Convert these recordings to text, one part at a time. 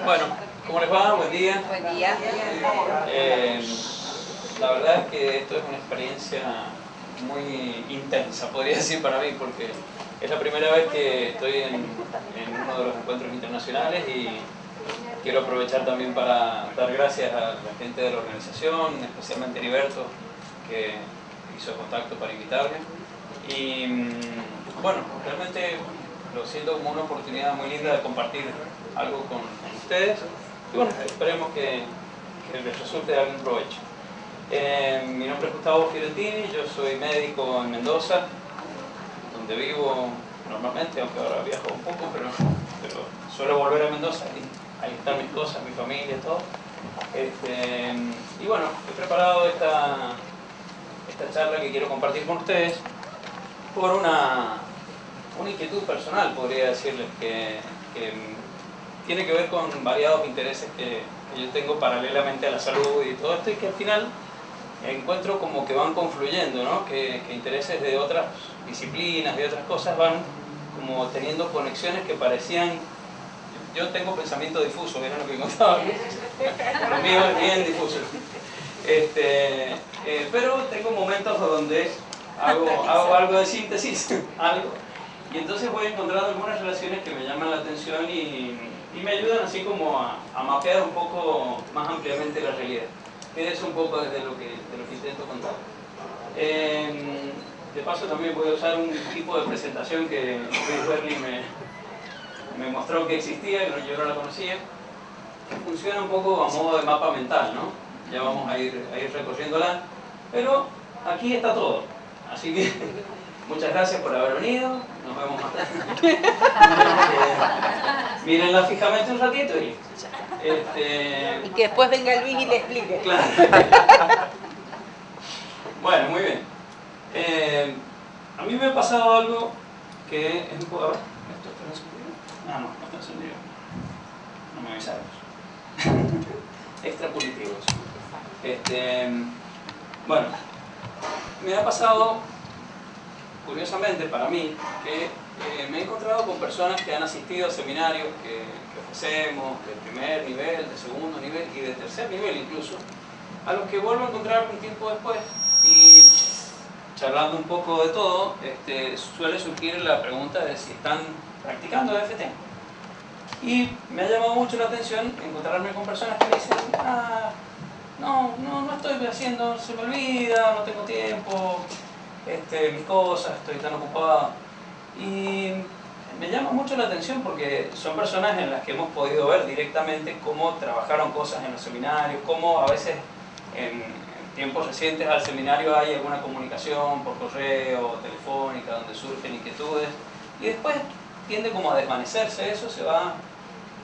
Bueno, ¿cómo les va? Buen día. Buen día. La verdad es que esto es una experiencia muy intensa, podría decir, para mí, porque es la primera vez que estoy en uno de los encuentros internacionales y quiero aprovechar también para dar gracias a la gente de la organización, especialmente Heriberto, que hizo contacto para invitarme. Y bueno, realmente lo siento como una oportunidad muy linda de compartir algo con ustedes. Y bueno, esperemos que les resulte de algún provecho. Mi nombre es Gustavo Fiorentini, yo soy médico en Mendoza, donde vivo normalmente, aunque ahora viajo un poco, pero suelo volver a Mendoza y ahí están mis cosas, mi familia, todo. Y bueno, he preparado esta charla que quiero compartir con ustedes por una inquietud personal, podría decirles, que tiene que ver con variados intereses que yo tengo paralelamente a la salud y todo esto, y que al final encuentro como que van confluyendo, ¿no? Que intereses de otras disciplinas, de otras cosas, van como teniendo conexiones que parecían... Yo tengo pensamiento difuso, ¿vieron lo que contaba? Lo mío es bien difuso. Pero tengo momentos donde hago algo de síntesis, algo, y entonces voy encontrando algunas relaciones que me llaman la atención y me ayudan así como a mapear un poco más ampliamente la realidad. Es un poco desde lo que intento contar. De paso también voy a usar un tipo de presentación que Luis Berli me mostró que existía, que yo no la conocía, que funciona un poco a modo de mapa mental, ¿no? Ya vamos a ir recorriéndola, pero aquí está todo. Así que muchas gracias por haber venido, nos vemos más tarde. Mírenla fijamente un ratito y... Y que después venga Luis y le explique. Claro. Bueno, muy bien. A mí me ha pasado algo que es un poco... A ver, ¿esto está encendido? Ah, no, no está encendido. No me avisaron. Extra positivos. Bueno, me ha pasado, curiosamente para mí, que me he encontrado con personas que han asistido a seminarios que ofrecemos de primer nivel, de segundo nivel y de tercer nivel incluso, a los que vuelvo a encontrar un tiempo después y charlando un poco de todo, suele surgir la pregunta de si están practicando EFT. Y me ha llamado mucho la atención encontrarme con personas que me dicen, no estoy haciendo, se me olvida, no tengo tiempo, mis cosas, estoy tan ocupado. Y me llama mucho la atención porque son personas en las que hemos podido ver directamente cómo trabajaron cosas en los seminarios, cómo a veces en tiempos recientes al seminario hay alguna comunicación por correo, telefónica, donde surgen inquietudes, y después tiende como a desvanecerse eso, se va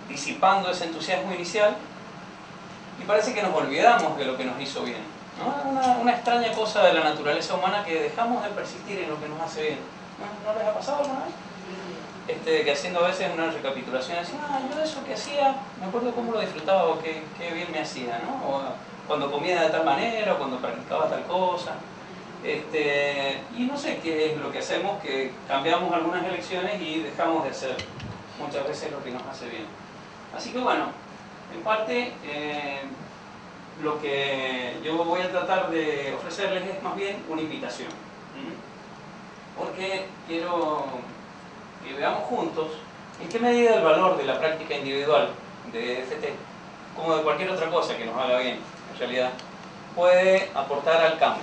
disipando ese entusiasmo inicial y parece que nos olvidamos de lo que nos hizo bien, ¿no? Una extraña cosa de la naturaleza humana que dejamos de persistir en lo que nos hace bien. ¿No les ha pasado alguna vez? Que haciendo a veces una recapitulación así, yo de eso que hacía, me acuerdo cómo lo disfrutaba o qué bien me hacía, ¿no? O cuando comía de tal manera o cuando practicaba tal cosa. Y no sé qué es lo que hacemos, que cambiamos algunas elecciones y dejamos de hacer muchas veces lo que nos hace bien. Así que bueno, en parte lo que yo voy a tratar de ofrecerles es más bien una invitación. Porque quiero que veamos juntos en qué medida el valor de la práctica individual de EFT, como de cualquier otra cosa que nos haga bien, en realidad, puede aportar al campo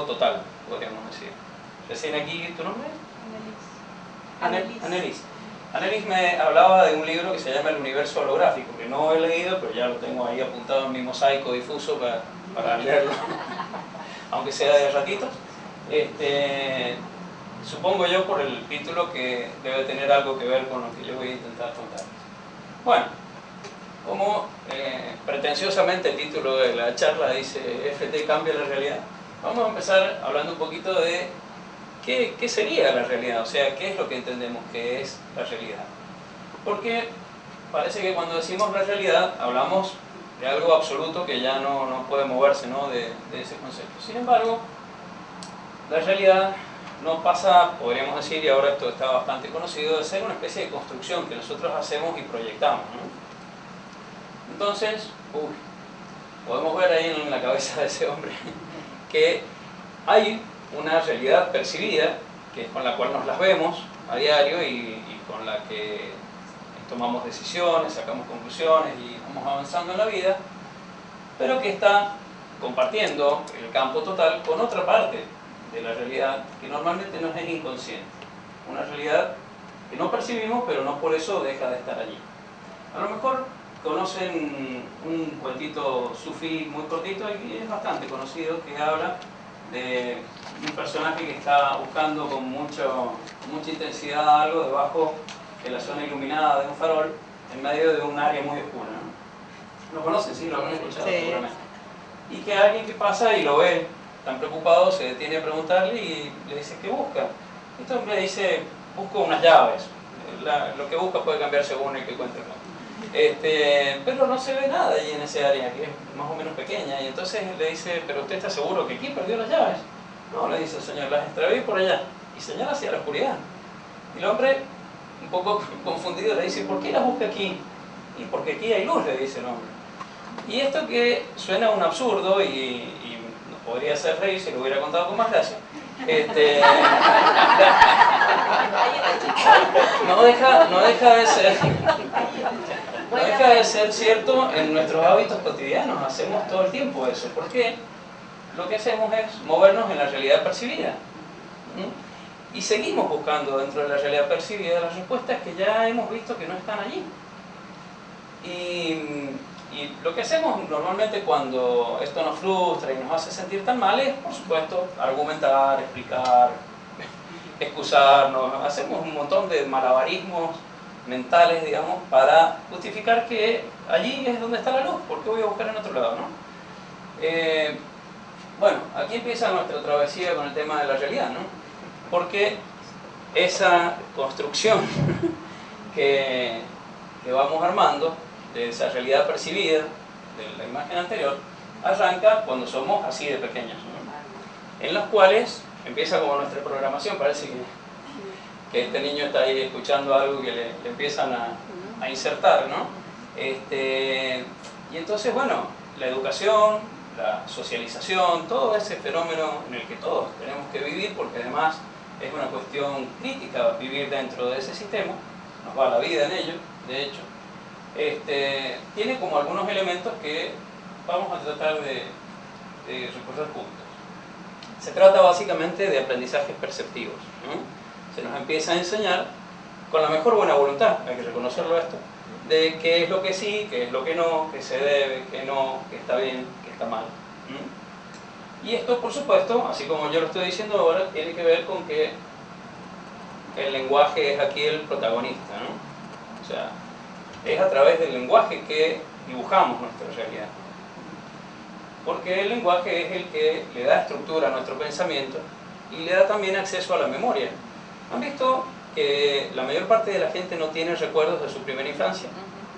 total, podríamos decir. Recién aquí, ¿tu nombre? Annelies. Annelies me hablaba de un libro que se llama El universo holográfico, que no he leído, pero ya lo tengo ahí apuntado en mi mosaico difuso para leerlo, aunque sea de ratitos. Supongo yo por el título que debe tener algo que ver con lo que yo voy a intentar contar. Bueno, como pretenciosamente el título de la charla dice EFT cambia la realidad, vamos a empezar hablando un poquito de qué sería la realidad, o sea, qué es lo que entendemos que es la realidad. Porque parece que cuando decimos la realidad hablamos de algo absoluto que ya no puede moverse, ¿no? de ese concepto. Sin embargo, la realidad no pasa, podríamos decir, y ahora esto está bastante conocido, de ser una especie de construcción que nosotros hacemos y proyectamos, ¿no? Entonces, podemos ver ahí en la cabeza de ese hombre que hay una realidad percibida, que es con la cual nos las vemos a diario y con la que tomamos decisiones, sacamos conclusiones y vamos avanzando en la vida, pero que está compartiendo el campo total con otra parte de la realidad que normalmente nos es inconsciente. Una realidad que no percibimos, pero no por eso deja de estar allí. A lo mejor conocen un cuentito sufí muy cortito y es bastante conocido, que habla de un personaje que está buscando con mucha intensidad algo debajo de la zona iluminada de un farol en medio de un área muy oscura, ¿no? ¿Lo conocen? Sí, lo habrán escuchado seguramente. Y que alguien que pasa y lo ve tan preocupado se detiene a preguntarle y le dice ¿qué busca? Este hombre dice busco unas llaves. Lo que busca puede cambiar según el que encuentre. Pero no se ve nada allí en ese área que es más o menos pequeña, y entonces le dice ¿pero usted está seguro que aquí perdió las llaves? No, le dice el señor, las extraví por allá, y señala hacia la oscuridad. Y el hombre, un poco confundido, le dice ¿por qué las busca aquí? Y porque aquí hay luz, le dice el hombre. Y esto que suena un absurdo y nos podría hacer reír si lo hubiera contado con más gracia, no deja de ser cierto en nuestros hábitos cotidianos. Hacemos todo el tiempo eso, porque lo que hacemos es movernos en la realidad percibida, y seguimos buscando dentro de la realidad percibida las respuestas que ya hemos visto que no están allí. Y lo que hacemos normalmente cuando esto nos frustra y nos hace sentir tan mal es, por supuesto, argumentar, explicar, excusarnos. Hacemos un montón de malabarismos mentales, digamos, para justificar que allí es donde está la luz. ¿Por qué voy a buscar en otro lado, no? Bueno, aquí empieza nuestra travesía con el tema de la realidad, ¿no? Porque esa construcción que vamos armando de esa realidad percibida de la imagen anterior arranca cuando somos así de pequeños, ¿no? En las cuales empieza como nuestra programación. Parece que este niño está ahí escuchando algo que le empiezan a insertar, ¿no? Y entonces, bueno, la educación, la socialización, todo ese fenómeno en el que todos tenemos que vivir, porque además es una cuestión crítica vivir dentro de ese sistema, nos va la vida en ello, de hecho, tiene como algunos elementos que vamos a tratar de recorrer juntos. Se trata básicamente de aprendizajes perceptivos, ¿no? Se nos empieza a enseñar con la mejor buena voluntad, hay que reconocerlo esto, de qué es lo que sí, qué es lo que no, qué se debe, qué no, qué está bien, qué está mal. Y esto, por supuesto, así como yo lo estoy diciendo ahora, tiene que ver con que el lenguaje es aquí el protagonista, ¿no? O sea, es a través del lenguaje que dibujamos nuestra realidad. Porque el lenguaje es el que le da estructura a nuestro pensamiento y le da también acceso a la memoria. ¿Han visto que la mayor parte de la gente no tiene recuerdos de su primera infancia?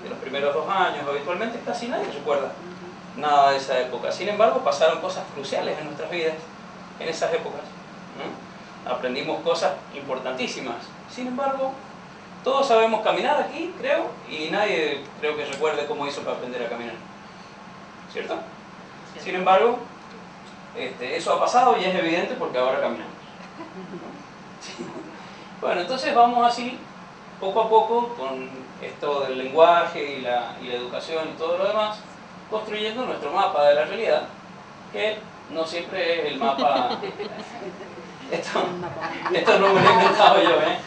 De los primeros 2 años, habitualmente casi nadie recuerda nada de esa época. Sin embargo, pasaron cosas cruciales en nuestras vidas en esas épocas, ¿no? Aprendimos cosas importantísimas. Sin embargo, todos sabemos caminar aquí, creo, y nadie creo que recuerde cómo hizo para aprender a caminar. ¿Cierto? Sin embargo, eso ha pasado y es evidente porque ahora caminamos. Bueno, entonces vamos así, poco a poco, con esto del lenguaje y la educación y todo lo demás, construyendo nuestro mapa de la realidad, que no siempre es el mapa. Esto no me lo he inventado yo, ¿eh?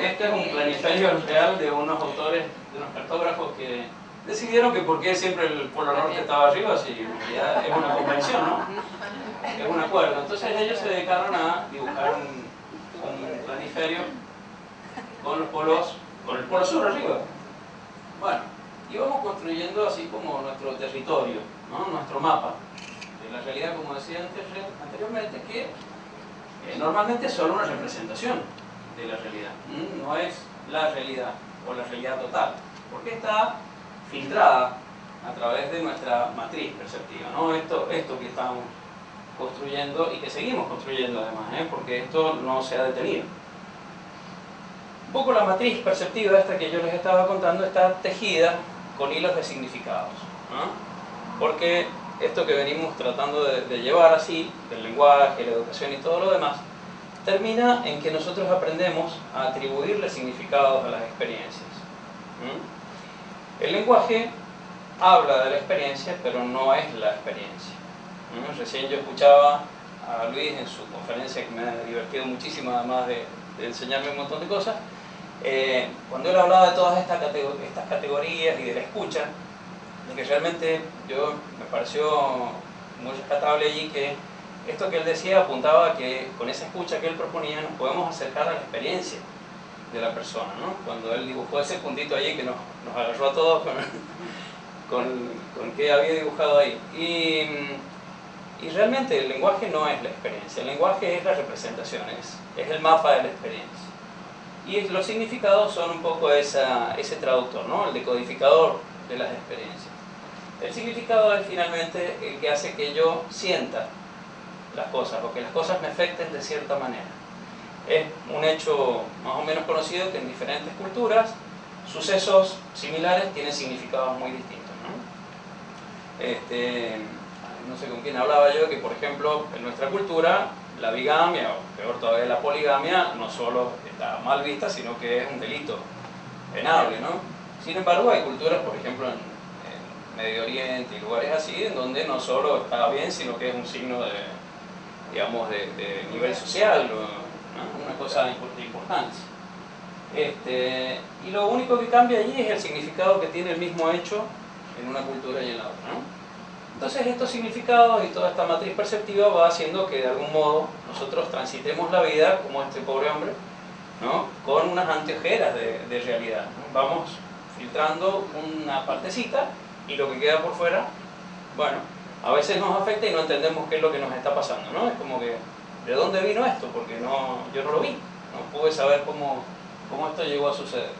Este es un planiferio real de unos autores, de unos cartógrafos que decidieron que por qué siempre el polo norte estaba arriba, si en realidad es una convención, ¿no? Es un acuerdo. Entonces ellos se dedicaron a dibujar un planiferio con los polos, con el polo sur arriba. Bueno, y vamos construyendo así como nuestro territorio, ¿no? Nuestro mapa de la realidad, como decía anteriormente, que normalmente es solo una representación de la realidad, no es la realidad o la realidad total, porque está filtrada a través de nuestra matriz perceptiva, ¿no? Esto que estamos construyendo y que seguimos construyendo además, porque esto no se ha detenido. Un poco la matriz perceptiva esta que yo les estaba contando está tejida con hilos de significados, ¿no? Porque esto que venimos tratando de llevar así, del lenguaje, la educación y todo lo demás, termina en que nosotros aprendemos a atribuirle significados a las experiencias. El lenguaje habla de la experiencia, pero no es la experiencia. Recién yo escuchaba a Luis en su conferencia, que me ha divertido muchísimo, además de enseñarme un montón de cosas, cuando él hablaba de todas estas categorías y de la escucha, lo que realmente me pareció muy rescatable allí, que esto que él decía apuntaba a que con esa escucha que él proponía nos podemos acercar a la experiencia de la persona, ¿no? Cuando él dibujó ese puntito allí que nos agarró a todos con qué había dibujado ahí. Y realmente el lenguaje no es la experiencia, el lenguaje es la representación, es el mapa de la experiencia. Y los significados son un poco ese traductor, ¿no? El decodificador de las experiencias. El significado es finalmente el que hace que yo sienta las cosas, o que las cosas me afecten de cierta manera. Es un hecho más o menos conocido que en diferentes culturas sucesos similares tienen significados muy distintos, ¿no? No sé con quién hablaba yo, que por ejemplo en nuestra cultura la bigamia, o peor todavía la poligamia, no solo está mal vista, sino que es un delito penable, ¿no? Sin embargo hay culturas, por ejemplo en Medio Oriente y lugares así, en donde no solo está bien, sino que es un signo de, digamos, de nivel social, ¿no? Una cosa de importancia. Y lo único que cambia allí es el significado que tiene el mismo hecho en una cultura y en la otra, ¿no? Entonces estos significados y toda esta matriz perceptiva va haciendo que de algún modo nosotros transitemos la vida como este pobre hombre, ¿no? Con unas anteojeras de realidad, ¿no? Vamos filtrando una partecita y lo que queda por fuera, bueno, a veces nos afecta y no entendemos qué es lo que nos está pasando, ¿no? Es como que, ¿de dónde vino esto? Porque yo no lo vi, no pude saber cómo esto llegó a suceder.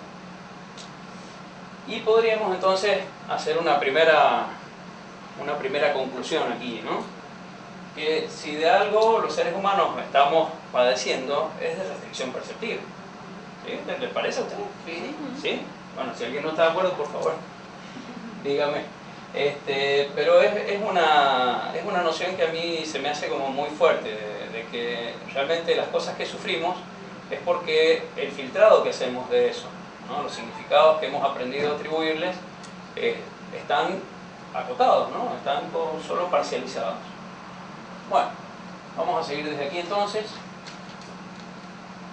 Y podríamos entonces hacer una primera conclusión aquí, ¿no? Que si de algo los seres humanos estamos padeciendo es de restricción perceptiva. ¿Sí? ¿Les parece a ustedes? Sí. ¿Sí? Bueno, si alguien no está de acuerdo, por favor, dígame. Pero es una noción que a mí se me hace como muy fuerte, de que realmente las cosas que sufrimos es porque el filtrado que hacemos de eso, ¿no? Los significados que hemos aprendido a atribuirles están acotados, ¿no? Están solo parcializados. Bueno, vamos a seguir desde aquí entonces.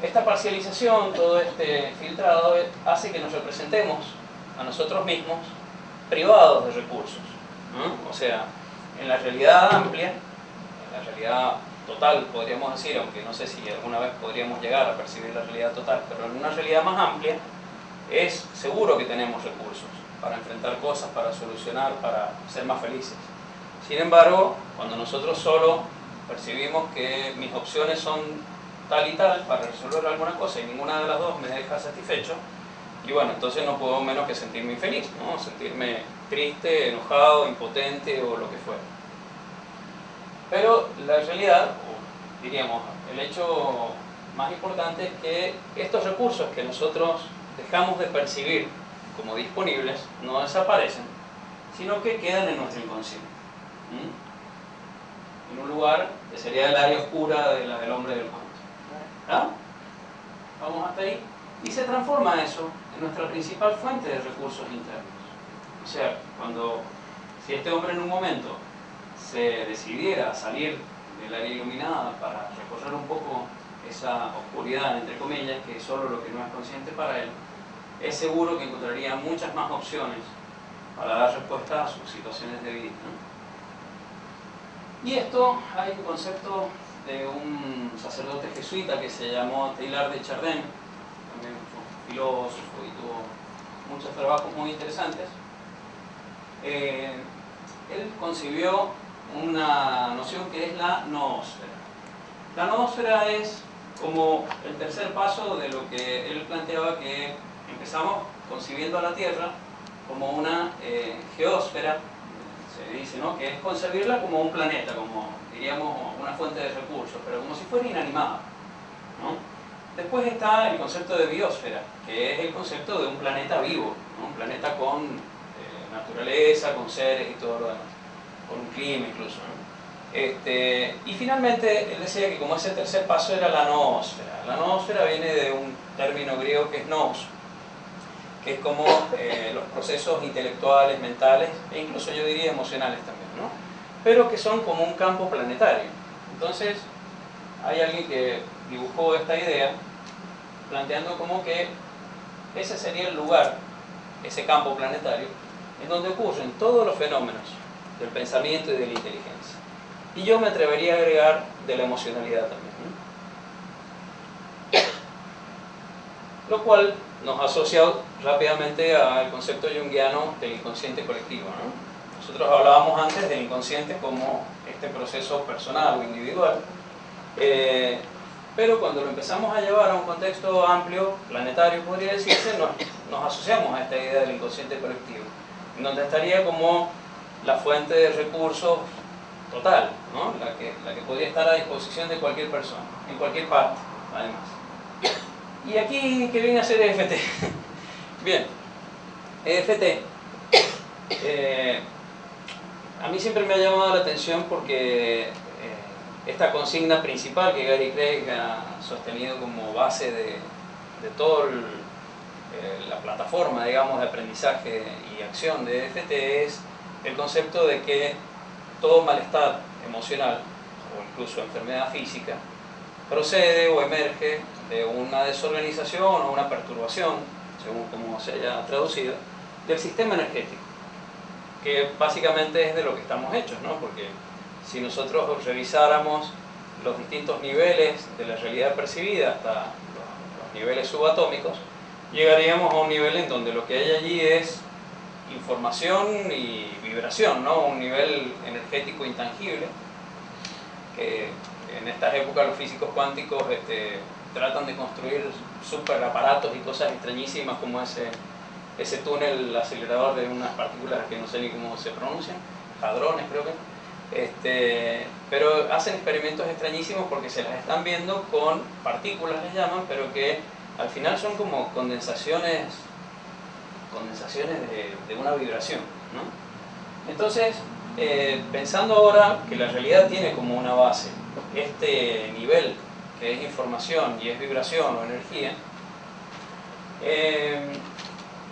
Esta parcialización, todo este filtrado, hace que nos representemos a nosotros mismos privados de recursos, ¿no? O sea, en la realidad amplia, en la realidad total podríamos decir, aunque no sé si alguna vez podríamos llegar a percibir la realidad total, pero en una realidad más amplia es seguro que tenemos recursos para enfrentar cosas, para solucionar, para ser más felices. Sin embargo, cuando nosotros solo percibimos que mis opciones son tal y tal para resolver alguna cosa y ninguna de las dos me deja satisfecho, y bueno, entonces no puedo menos que sentirme infeliz, ¿no? Sentirme triste, enojado, impotente o lo que fuera. Pero la realidad, o diríamos, el hecho más importante es que estos recursos que nosotros dejamos de percibir como disponibles no desaparecen, sino que quedan en nuestro inconsciente, en un lugar que sería el área oscura del hombre del cuento. ¿Ah? Vamos hasta ahí. Y se transforma eso en nuestra principal fuente de recursos internos. O sea, si este hombre en un momento se decidiera a salir del área iluminada para recorrer un poco esa oscuridad, entre comillas, que es solo lo que no es consciente para él, es seguro que encontraría muchas más opciones para dar respuesta a sus situaciones de vida, ¿no? Y esto, hay un concepto de un sacerdote jesuita que se llamó Teilhard de Chardin, también fue filósofo y tuvo muchos trabajos muy interesantes. Él concibió una noción que es la noósfera. La noósfera es como el tercer paso de lo que él planteaba, que empezamos concibiendo a la Tierra como una geósfera, se dice, ¿no? Que es concebirla como un planeta, como diríamos una fuente de recursos, pero como si fuera inanimada, ¿no? Después está el concepto de biosfera, que es el concepto de un planeta vivo, ¿no? Un planeta con naturaleza, con seres y todo lo demás, con un clima incluso, ¿no? Y finalmente él decía que como ese tercer paso era la noósfera. La noósfera viene de un término griego que es nous, que es como los procesos intelectuales, mentales e incluso yo diría emocionales también, ¿no? Pero que son como un campo planetario. Entonces hay alguien que dibujó esta idea planteando como que ese sería el lugar, ese campo planetario, en donde ocurren todos los fenómenos del pensamiento y de la inteligencia. Y yo me atrevería a agregar de la emocionalidad también, ¿no? Lo cual nos asocia rápidamente al concepto junguiano del inconsciente colectivo, ¿no? Nosotros hablábamos antes del inconsciente como este proceso personal o individual, pero cuando lo empezamos a llevar a un contexto amplio, planetario podría decirse, nos asociamos a esta idea del inconsciente colectivo, en donde estaría como la fuente de recursos total, ¿no? la que podría estar a disposición de cualquier persona, en cualquier parte, además. ¿Y aquí qué viene a hacer EFT? Bien, EFT a mí siempre me ha llamado la atención porque esta consigna principal que Gary Craig ha sostenido como base de toda la plataforma, digamos, de aprendizaje y acción de EFT es el concepto de que todo malestar emocional o incluso enfermedad física procede o emerge de una desorganización o una perturbación, según como se haya traducido, del sistema energético, que básicamente es de lo que estamos hechos, ¿no? Porque si nosotros revisáramos los distintos niveles de la realidad percibida hasta los niveles subatómicos, llegaríamos a un nivel en donde lo que hay allí es información y vibración, ¿no? Un nivel energético intangible, que en estas épocas los físicos cuánticos tratan de construir superaparatos y cosas extrañísimas como ese túnel acelerador de unas partículas que no sé ni cómo se pronuncian, hadrones creo que, pero hacen experimentos extrañísimos porque se las están viendo con partículas, les llaman, pero que al final son como condensaciones de una vibración, ¿no? Entonces, pensando ahora que la realidad tiene como una base este nivel que es información y es vibración o energía,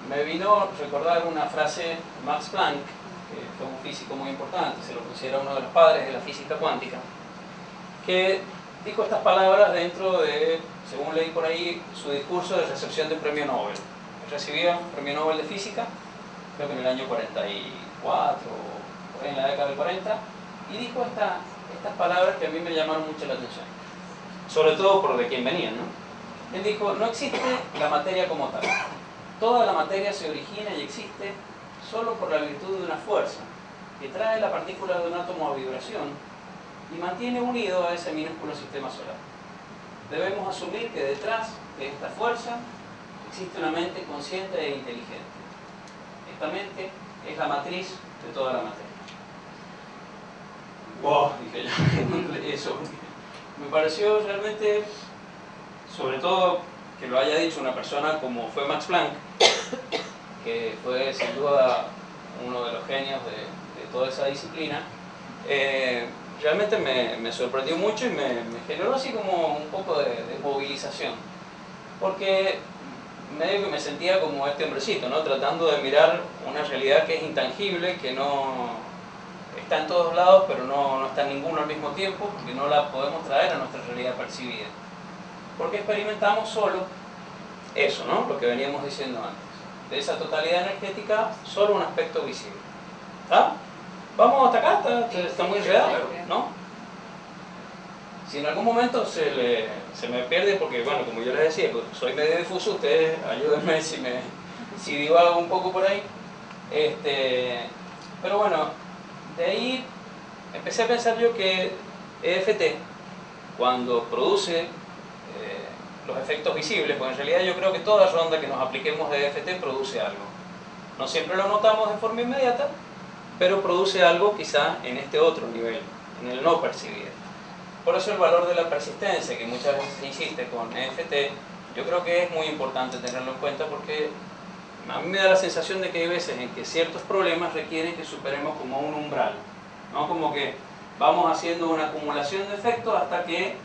me vino a recordar una frase de Max Planck, que fue un físico muy importante, se lo considera uno de los padres de la física cuántica, que dijo estas palabras dentro de, según leí por ahí, su discurso de recepción del premio Nobel. Recibía un premio Nobel de física, creo que en el año 44 o en la década del 40, y dijo estas palabras que a mí me llamaron mucho la atención, sobre todo por de quién venían, ¿no? Él dijo: no existe la materia como tal, toda la materia se origina y existe solo por la virtud de una fuerza que trae la partícula de un átomo a vibración y mantiene unido a ese minúsculo sistema solar. Debemos asumir que detrás de esta fuerza existe una mente consciente e inteligente. Esta mente es la matriz de toda la materia. ¡Wow! Dije yo, eso me pareció realmente, sobre todo que lo haya dicho una persona como fue Max Planck, que fue sin duda uno de los genios de toda esa disciplina. Realmente me sorprendió mucho y me generó así como un poco de movilización, porque medio que me sentía como este hombrecito, ¿no? Tratando de mirar una realidad que es intangible, que no está en todos lados, pero no está en ninguno al mismo tiempo, porque no la podemos traer a nuestra realidad percibida, porque experimentamos solo eso, ¿no? Lo que veníamos diciendo antes, de esa totalidad energética, solo un aspecto visible. ¿Está? ¿Vamos hasta acá? ¿Está muy real? ¿No? Si en algún momento se me pierde, porque bueno, como yo les decía, pues soy medio difuso, ustedes ayúdenme si divago un poco por ahí. Pero bueno, de ahí empecé a pensar yo que EFT, cuando produce los efectos visibles, pues en realidad yo creo que toda ronda que nos apliquemos de EFT produce algo. No siempre lo notamos de forma inmediata, pero produce algo quizá en este otro nivel, en el no percibido. Por eso el valor de la persistencia, que muchas veces se insiste con EFT, yo creo que es muy importante tenerlo en cuenta, porque a mí me da la sensación de que hay veces en que ciertos problemas requieren que superemos como un umbral, ¿no? Como que vamos haciendo una acumulación de efectos hasta que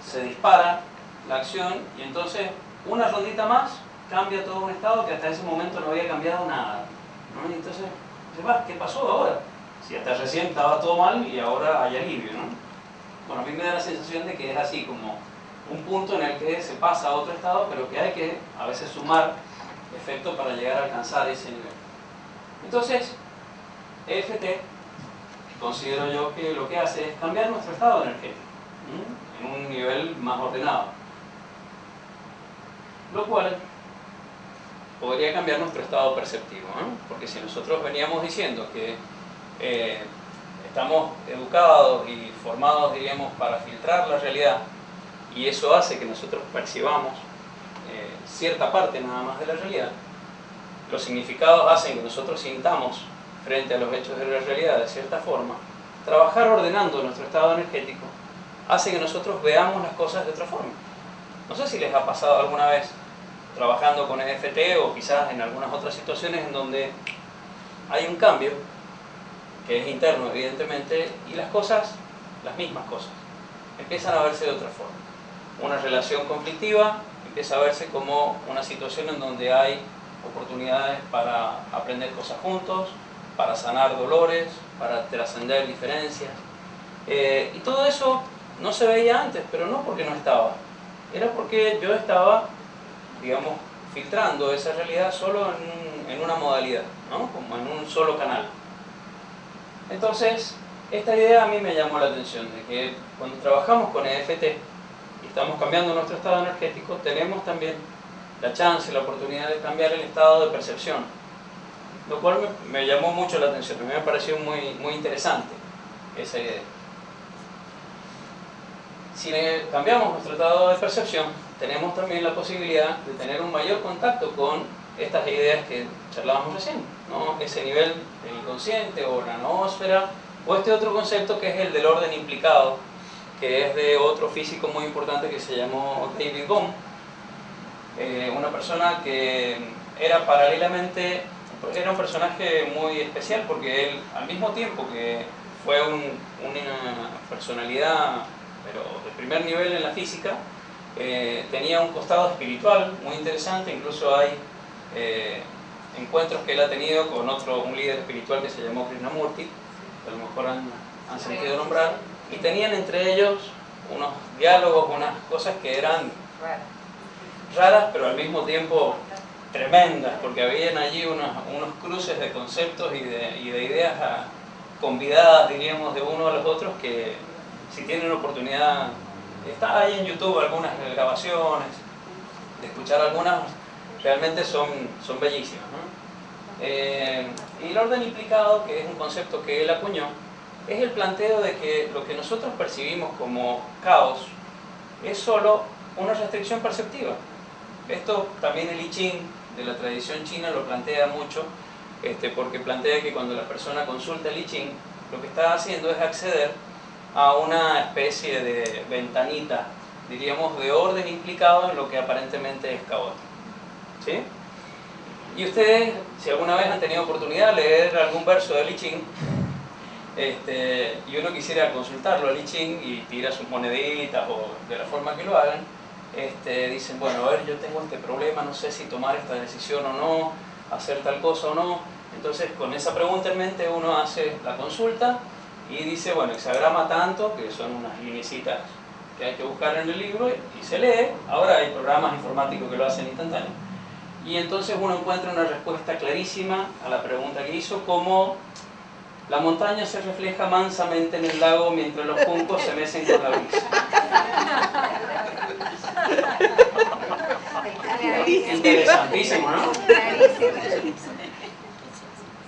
se dispara la acción, y entonces una rondita más cambia todo un estado que hasta ese momento no había cambiado nada, ¿no? Y entonces, ¿qué pasó ahora? Si hasta recién estaba todo mal y ahora hay alivio, ¿no? Bueno, a mí me da la sensación de que es así, como un punto en el que se pasa a otro estado, pero que hay que a veces sumar efecto para llegar a alcanzar ese nivel. Entonces, EFT, considero yo que lo que hace es cambiar nuestro estado energético, ¿sí? En un nivel más ordenado, lo cual podría cambiar nuestro estado perceptivo, ¿no? Porque si nosotros veníamos diciendo que estamos educados y formados, diríamos, para filtrar la realidad, y eso hace que nosotros percibamos cierta parte nada más de la realidad, los significados hacen que nosotros sintamos frente a los hechos de la realidad de cierta forma. Trabajar ordenando nuestro estado energético hace que nosotros veamos las cosas de otra forma. No sé si les ha pasado alguna vez trabajando con EFT o quizás en algunas otras situaciones en donde hay un cambio que es interno, evidentemente, y las cosas, las mismas cosas, empiezan a verse de otra forma. Una relación conflictiva empieza a verse como una situación en donde hay oportunidades para aprender cosas juntos, para sanar dolores, para trascender diferencias. Y todo eso no se veía antes, pero no porque no estaba. Era porque yo estaba, digamos, filtrando esa realidad solo en una modalidad, ¿no? Como en un solo canal. Entonces, esta idea a mí me llamó la atención, de que cuando trabajamos con EFT y estamos cambiando nuestro estado energético, tenemos también la chance, la oportunidad de cambiar el estado de percepción, lo cual me llamó mucho la atención. A mí me pareció muy interesante esa idea. Si cambiamos nuestro estado de percepción, tenemos también la posibilidad de tener un mayor contacto con estas ideas que charlábamos recién, ¿no? Ese nivel del inconsciente o la noósfera, o este otro concepto que es el del orden implicado, que es de otro físico muy importante que se llamó David Bohm, una persona que era un personaje muy especial, porque él, al mismo tiempo que fue una personalidad pero de primer nivel en la física, tenía un costado espiritual muy interesante. Incluso hay encuentros que él ha tenido con un líder espiritual que se llamó Krishnamurti, que a lo mejor han sentido nombrar, y tenían entre ellos unos diálogos, unas cosas que eran raras, pero al mismo tiempo tremendas, porque habían allí unos cruces de conceptos y de ideas convidadas, diríamos, de uno a los otros, que si tienen oportunidad, está ahí en YouTube algunas grabaciones, de escuchar algunas, realmente son bellísimas, ¿no? Y el orden implicado, que es un concepto que él acuñó, es el planteo de que lo que nosotros percibimos como caos es solo una restricción perceptiva. Esto también el I Ching de la tradición china lo plantea mucho, porque plantea que cuando la persona consulta el I Ching, lo que está haciendo es acceder a una especie de ventanita, diríamos, de orden implicado en lo que aparentemente es caótico, ¿sí? Y ustedes, si alguna vez han tenido oportunidad de leer algún verso del I Ching, y uno quisiera consultarlo al I Ching y tira sus moneditas o de la forma que lo hagan, dicen, bueno, a ver, yo tengo este problema, no sé si tomar esta decisión o no, hacer tal cosa o no. Entonces, con esa pregunta en mente, uno hace la consulta y dice, bueno, hexagrama tanto, que son unas lineecitas que hay que buscar en el libro, y se lee. Ahora hay programas informáticos que lo hacen instantáneo. Y entonces uno encuentra una respuesta clarísima a la pregunta que hizo, como la montaña se refleja mansamente en el lago mientras los juncos se mecen con la brisa. Interesantísimo, ¿no?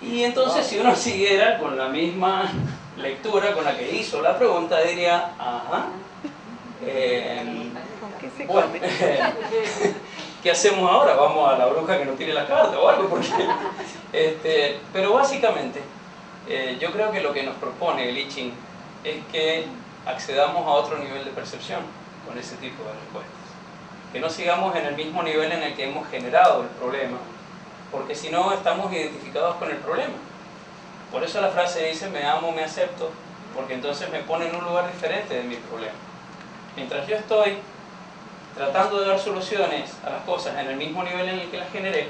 Y entonces, si uno siguiera con la misma lectura con la que hizo la pregunta, diría, ajá, bueno, ¿qué hacemos ahora? ¿Vamos a la bruja que nos tire la carta o algo? Porque, pero básicamente, yo creo que lo que nos propone el I Ching es que accedamos a otro nivel de percepción con ese tipo de respuestas. Que no sigamos en el mismo nivel en el que hemos generado el problema, porque si no estamos identificados con el problema. Por eso la frase dice, me amo, me acepto, porque entonces me pone en un lugar diferente de mi problema. Mientras yo estoy tratando de dar soluciones a las cosas en el mismo nivel en el que las generé,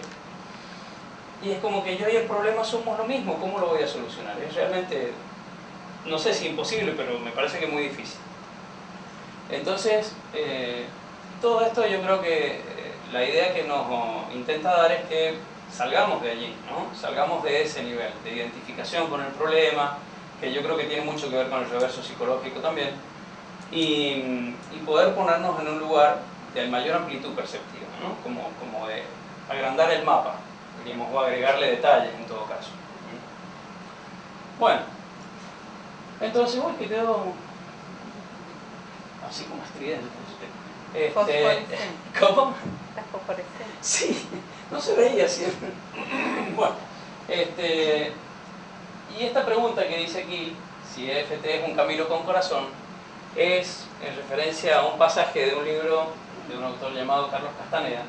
y es como que yo y el problema somos lo mismo, ¿cómo lo voy a solucionar? Es realmente, no sé si imposible, pero me parece que es muy difícil. Entonces, todo esto yo creo que la idea que nos intenta dar es que salgamos de allí, ¿no? Salgamos de ese nivel de identificación con el problema, que yo creo que tiene mucho que ver con el reverso psicológico también, y poder ponernos en un lugar de mayor amplitud perceptiva, ¿no? Como de agrandar el mapa, diríamos, o agregarle detalles en todo caso. Bueno, entonces, uy, que quedó así como estridente. ¿Cómo? Estás fosforescente. Sí, no se veía así. Bueno, y esta pregunta que dice aquí, si EFT es un camino con corazón, es en referencia a un pasaje de un libro de un autor llamado Carlos Castaneda,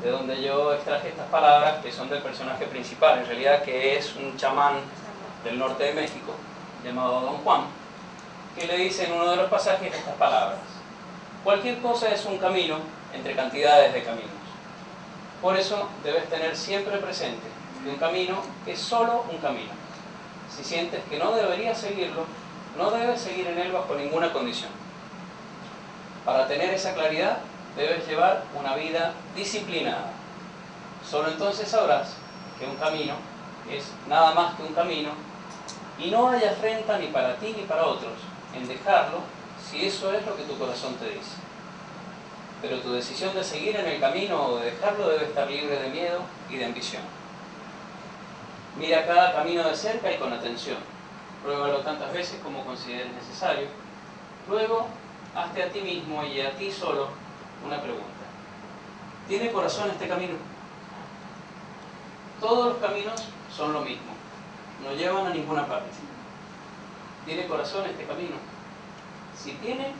de donde yo extraje estas palabras que son del personaje principal, en realidad que es un chamán del norte de México, llamado Don Juan, que le dice en uno de los pasajes estas palabras: cualquier cosa es un camino entre cantidades de caminos. Por eso debes tener siempre presente que un camino es solo un camino. Si sientes que no deberías seguirlo, no debes seguir en él bajo ninguna condición. Para tener esa claridad, debes llevar una vida disciplinada. Solo entonces sabrás que un camino es nada más que un camino y no hay afrenta ni para ti ni para otros en dejarlo si eso es lo que tu corazón te dice. Pero tu decisión de seguir en el camino o de dejarlo debe estar libre de miedo y de ambición. Mira cada camino de cerca y con atención. Pruébalo tantas veces como consideres necesario. Luego, hazte a ti mismo y a ti solo una pregunta. ¿Tiene corazón este camino? Todos los caminos son lo mismo. No llevan a ninguna parte. ¿Tiene corazón este camino? Si tiene,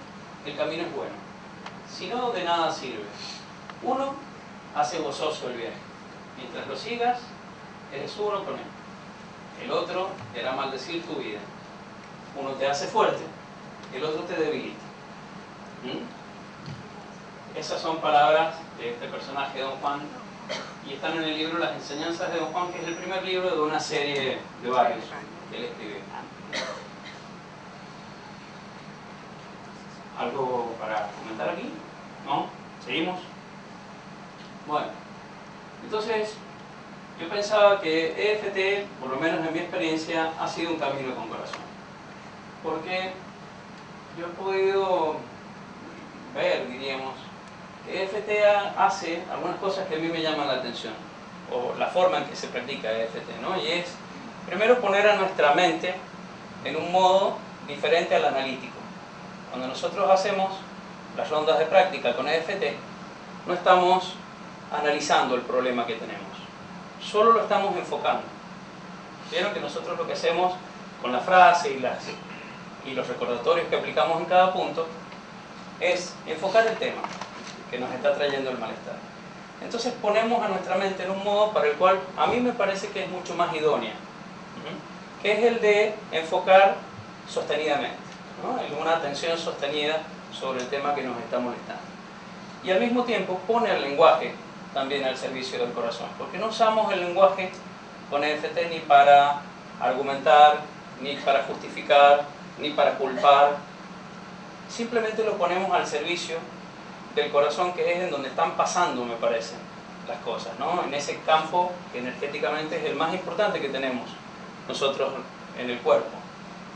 el camino es bueno. Si no, de nada sirve. Uno hace gozoso el viaje. Mientras lo sigas, eres uno con él. El otro te hará maldecir tu vida. Uno te hace fuerte, el otro te debilita. Esas son palabras de este personaje, Don Juan, y están en el libro Las enseñanzas de Don Juan, que es el primer libro de una serie de varios que él escribió. ¿Algo para comentar aquí? ¿No? ¿Seguimos? Bueno, entonces yo pensaba que EFT, por lo menos en mi experiencia, ha sido un camino con corazón. Porque yo he podido ver, diríamos, que EFT hace algunas cosas que a mí me llaman la atención, o la forma en que se practica EFT, ¿no? Y es, primero, poner a nuestra mente en un modo diferente al analítico. Cuando nosotros hacemos las rondas de práctica con EFT, no estamos analizando el problema que tenemos, solo lo estamos enfocando. Vieron que nosotros lo que hacemos con la frase y los recordatorios que aplicamos en cada punto es enfocar el tema que nos está trayendo el malestar. Entonces ponemos a nuestra mente en un modo para el cual a mí me parece que es mucho más idónea, que es el de enfocar sostenidamente, ¿no? En una atención sostenida sobre el tema que nos está molestando. Y al mismo tiempo pone el lenguaje también al servicio del corazón, porque no usamos el lenguaje con EFT ni para argumentar, ni para justificar, ni para culpar. Simplemente lo ponemos al servicio del corazón, que es en donde están pasando, me parece, las cosas, ¿no? En ese campo que energéticamente es el más importante que tenemos nosotros en el cuerpo.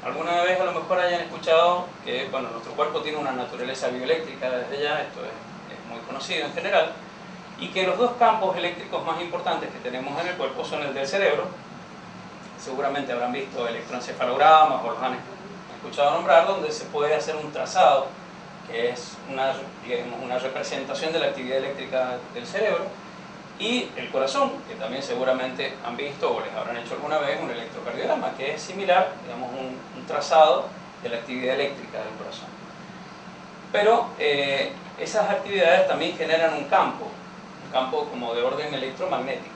Alguna vez a lo mejor hayan escuchado que, bueno, nuestro cuerpo tiene una naturaleza bioeléctrica desde ya, esto es muy conocido en general, y que los dos campos eléctricos más importantes que tenemos en el cuerpo son el del cerebro. Seguramente habrán visto electroencefalogramas o los han escuchado nombrar, donde se puede hacer un trazado, que es una representación de la actividad eléctrica del cerebro, Y el corazón, que también seguramente han visto o les habrán hecho alguna vez un electrocardiograma, que es similar, digamos, un trazado de la actividad eléctrica del corazón. Pero esas actividades también generan un campo como de orden electromagnético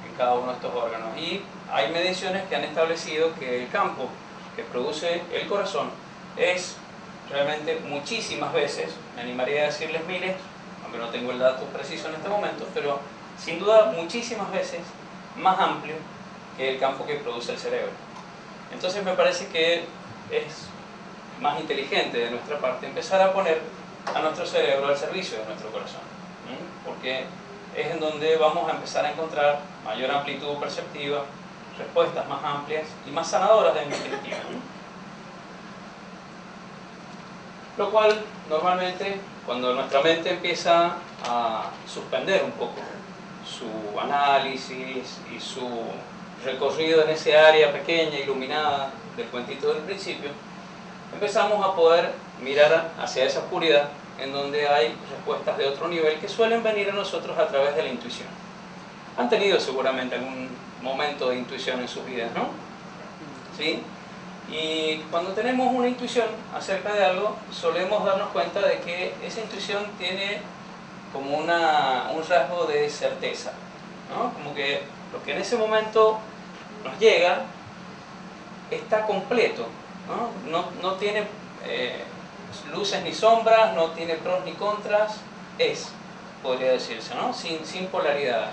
en cada uno de estos órganos. Y hay mediciones que han establecido que el campo que produce el corazón es realmente muchísimas veces, me animaría a decirles miles, aunque no tengo el dato preciso en este momento, pero sin duda muchísimas veces más amplio que el campo que produce el cerebro. Entonces me parece que es más inteligente de nuestra parte empezar a poner a nuestro cerebro al servicio de nuestro corazón, porque es en donde vamos a empezar a encontrar mayor amplitud perceptiva, respuestas más amplias y más sanadoras de definitiva. Lo cual normalmente, cuando nuestra mente empieza a suspender un poco su análisis y su recorrido en ese área pequeña, iluminada del cuentito del principio, empezamos a poder mirar hacia esa oscuridad en donde hay respuestas de otro nivel que suelen venir a nosotros a través de la intuición. Han tenido seguramente algún momento de intuición en sus vidas, ¿no? ¿Sí? Y cuando tenemos una intuición acerca de algo, solemos darnos cuenta de que esa intuición tiene como un rasgo de certeza, ¿no? Como que lo que en ese momento nos llega está completo, ¿no? No tiene luces ni sombras, no tiene pros ni contras, podría decirse, ¿no? Sin polaridades.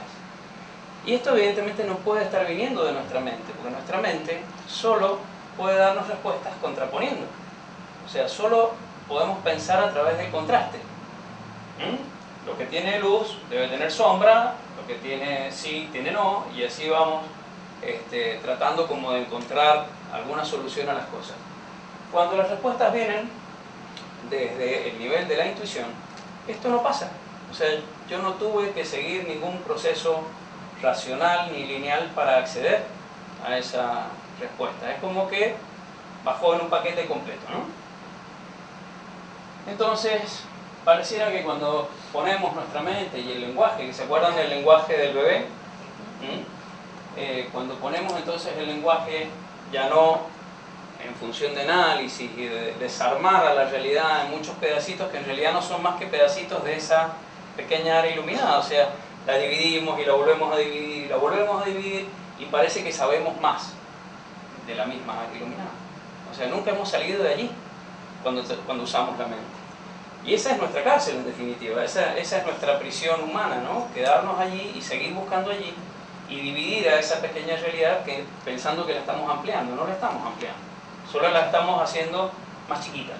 Y esto evidentemente no puede estar viniendo de nuestra mente, porque nuestra mente solo puede darnos respuestas contraponiendo. O sea, solo podemos pensar a través del contraste. Lo que tiene luz debe tener sombra, lo que tiene sí, tiene no, y así vamos tratando como de encontrar alguna solución a las cosas. Cuando las respuestas vienen desde el nivel de la intuición, esto no pasa. O sea, yo no tuve que seguir ningún proceso racional ni lineal para acceder a esa respuesta. Es como que bajó en un paquete completo, ¿no? Entonces, pareciera que cuando ponemos nuestra mente y el lenguaje, que se acuerdan del lenguaje del bebé, cuando ponemos entonces el lenguaje ya no en función de análisis y de desarmar a la realidad en muchos pedacitos que en realidad no son más que pedacitos de esa pequeña área iluminada, o sea, la dividimos y la volvemos a dividir y la volvemos a dividir y parece que sabemos más de la misma área iluminada. O sea, nunca hemos salido de allí cuando usamos la mente. Y esa es nuestra cárcel en definitiva, esa es nuestra prisión humana, ¿no? Quedarnos allí y seguir buscando allí y dividir a esa pequeña realidad pensando que la estamos ampliando. No la estamos ampliando, solo la estamos haciendo más chiquita,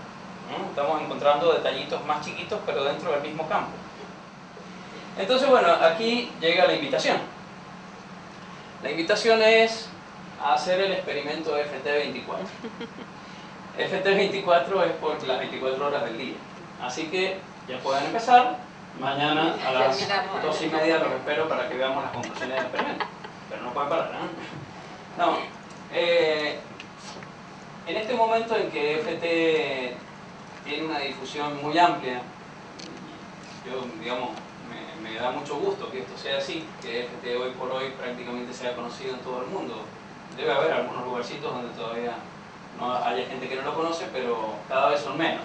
¿no? Estamos encontrando detallitos más chiquitos pero dentro del mismo campo. Entonces, bueno, aquí llega la invitación. La invitación es a hacer el experimento de FT24. FT24 es por las 24 horas del día. Así que ya pueden empezar. Mañana a las 2:30 los espero para que veamos las conclusiones del experimento. Pero no pueden parar, ¿no? No. En este momento en que FT tiene una difusión muy amplia, yo, digamos, me da mucho gusto que esto sea así, que FT hoy por hoy prácticamente sea conocido en todo el mundo. Debe haber algunos lugarcitos donde todavía no haya gente que no lo conoce, pero cada vez son menos.